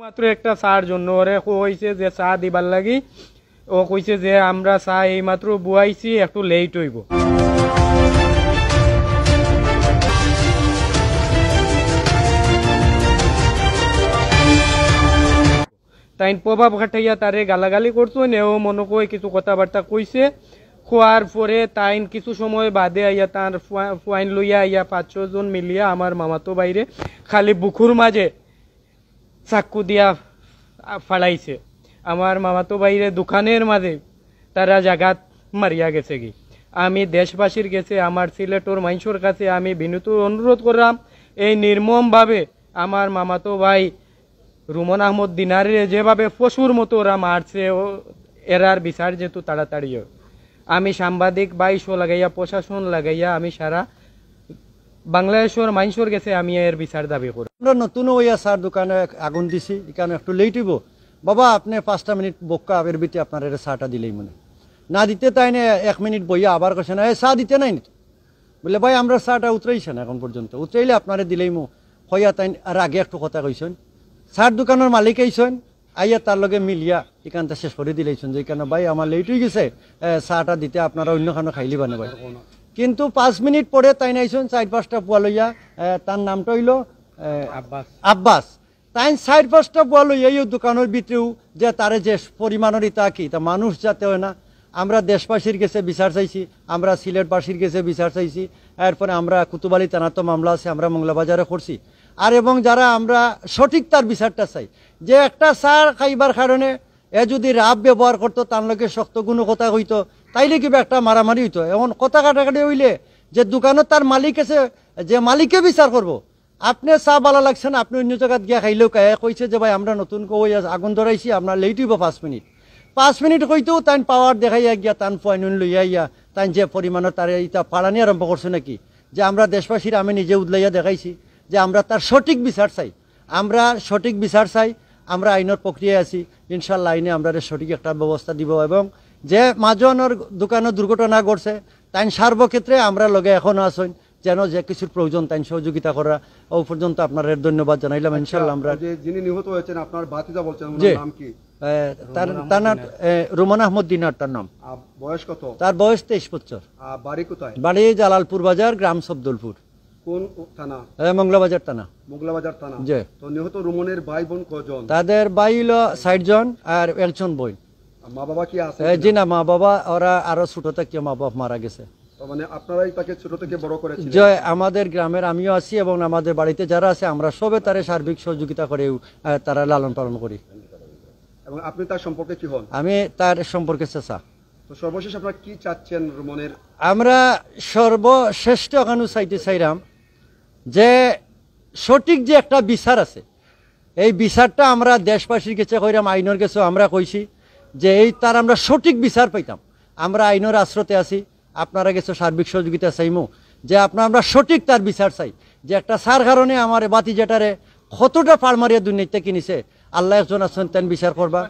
মাত্র একটা চার জন্য ওরে কইছে যে চা দিবার লাগি, ও কইছে যে আমরা চা এই মাত্র বুয়াইছি, একটু লেট হইব। তাই প্রভাব খাটাইয়া তারে গালাগালি করতো, নেও মনে কই কিছু কথাবার্তা কইছে। খোয়ার পরে তাইন কিছু সময় বাদে আইয়া তার ফুয়াইন লইয়া আইয়া 5-6 জন মিলিয়া আমার মামাতো বাইরে খালি বুকুর মাঝে চাক্কু দিয়া ফাড়াইছে। আমার মামাতো বাইরে দোকানের মাঝে তারা জাগাত মারিয়া গেছে কি। আমি দেশবাসীর কাছে, আমার সিলেটর মানুষের কাছে আমি বিনীত অনুরোধ করলাম, এই নির্মমভাবে আমার মামাতো ভাই রুমন আহমদ দিনারে যেভাবে পশুর মতো ওরা মারছে, এরার বিচার যেহেতু তাড়াতাড়ি। আমি সাংবাদিক বাইশো লাগাইয়া, প্রশাসন লাগাইয়া আমি সারা বাংলাদেশের মানুষের কাছে আমি এর বিচার দাবি করি। আমরা নতুন হইয়া স্যার দোকানে আগুন দিছি, এখানে একটু লেট হইব বাবা, আপনি 5টা মিনিট বক্কা আবের বিতে আপনার চাটা দিলেই মনে না দিতে, তাই না 1 মিনিট বইয়া আবার কছে না চা দিতে নাই বলে ভাই আমরা চাটা উতরাইছে না এখন পর্যন্ত, উতরাইলে আপনারে দিলেই মো হইয়া তাই। আর আগে একটু কথা কইছেন, চার দোকানের মালিক আইছেন, আইয়া তার লগে মিলিয়া এখানটা শেষ করে দিলেইছেন যে এখানে ভাই আমার লেট হয়ে গেছে, চাটা দিতে আপনারা অন্য খানো খাইলি বানে ভাই। কিন্তু 5 মিনিট পরে তাই নাইছেন 4-5টা পোয়া লইয়া, তার নামটা হইল আব্বাস। তাই 4-5টা পোয়া লইয়া এই দোকানের ভিতরেও যে তারে যে পরিমাণের ইতা কি তা মানুষ যাতে হয় না। আমরা দেশবাসীর কাছে বিচার চাইছি, আমরা সিলেটবাসীর কাছে বিচার চাইছি, এরপরে আমরা কুতুবালি থানাতো মামলা আছে, আমরা মংলাবাজারে করছি। আর এবং যারা আমরা সঠিক তার বিচারটা চাই, যে একটা সার খাইবার কারণে এ যদি রাব ব্যবহার করতো, তার লোকে শক্ত কোনো কথা হইতো, তাইলে কিবা একটা মারামারি হইতো। এমন কথা কাটাকাটি হইলে যে দোকানে তার মালিক আছে, যে মালিকে বিচার করব। আপনি চা ভালো লাগছে না, আপনি অন্য জায়গায় গিয়া খাইলেও কইছে যে ভাই আমরা নতুন কই আগুন ধরাইছি, আপনার লেট হইব 5 মিনিট। 5 মিনিট হইতেও তাই পাওয়ার দেখাইয়া গিয়া তান পয়েন্ট লইয়া ইয়া তাই যে পরিমাণে তার ইটা পাড়ানি আরম্ভ করছে নাকি, যে আমরা দেশবাসীর আমি নিজে উদলাইয়া দেখাইছি যে আমরা তার সঠিক বিচার চাই, আমরা সঠিক বিচার চাই। আমরা আইনের প্রক্রিয়ায় আছি, ইনশাল্লাহ আইনে আমরা সঠিক একটা ব্যবস্থা দিব। এবং যে মাজনের দোকানে দুর্ঘটনা ঘটছে তাই সর্বক্ষেত্রে আমরা লগে এখনো আসেন, যেন যে কিছুর প্রয়োজন তাই সহযোগিতা করা। ও পর্যন্ত আপনার ধন্যবাদ জানাইলাম। ইনশাল্লাহ আমরা যিনি নিহত হয়েছেন আপনার ভাতিজা বলছেন, নাম কি? তার নাম রুমন আহমদ দিনার, তার নাম। বয়স কত? তার বয়স 23 বছর। বাড়ি কোথায়? বাড়ি জালালপুর বাজার, গ্রাম সবদলপুর। কোন থানা? মংলাবাজার থানা। মংলাবাজার থানা। জি। তো নিহত রুমনের ভাই বোন কজন? তাদের ভাই হলো 60 জন আর একজন বোন। মা বাবা কি আছে? জি না, মা বাবা ওরা আরো ছোট থেকে মা বাবা মারা গেছে। মানে আপনারাই তাকে ছোট থেকে বড় করেছিলেন? জয়, আমাদের গ্রামের আমিও আছি এবং আমাদের বাড়িতে যারা আছে আমরা সবে তারে সার্বিক সহযোগিতা করে তারা লালন পালন করি। এবং আপনি তার সম্পর্কে কি হন? আমি তার সম্পর্কে চাচা। তো সর্বশেষ আপনারা কি চাচ্ছেন রুমনের? আমরা সর্বশ্রেষ্ঠ এখানে চাইরাম যে সঠিক যে একটা বিচার আছে, এই বিচারটা আমরা দেশবাসীর কাছে কইরাম, আইনের কাছে আমরা কইছি যে এই তার আমরা সঠিক বিচার পাইতাম। আমরা আইনের আশ্রতে আছি, আপনারা গেছে সার্বিক সহযোগিতা চাইমু, যে আমরা সঠিক তার বিচার চাই। যে একটা সার কারণে আমার বাতি যেটারে কতটা পাড় মারিয়া দুর্নীতিতে কিনেছে, আল্লাহ একজন আছেন তেন বিচার করবা।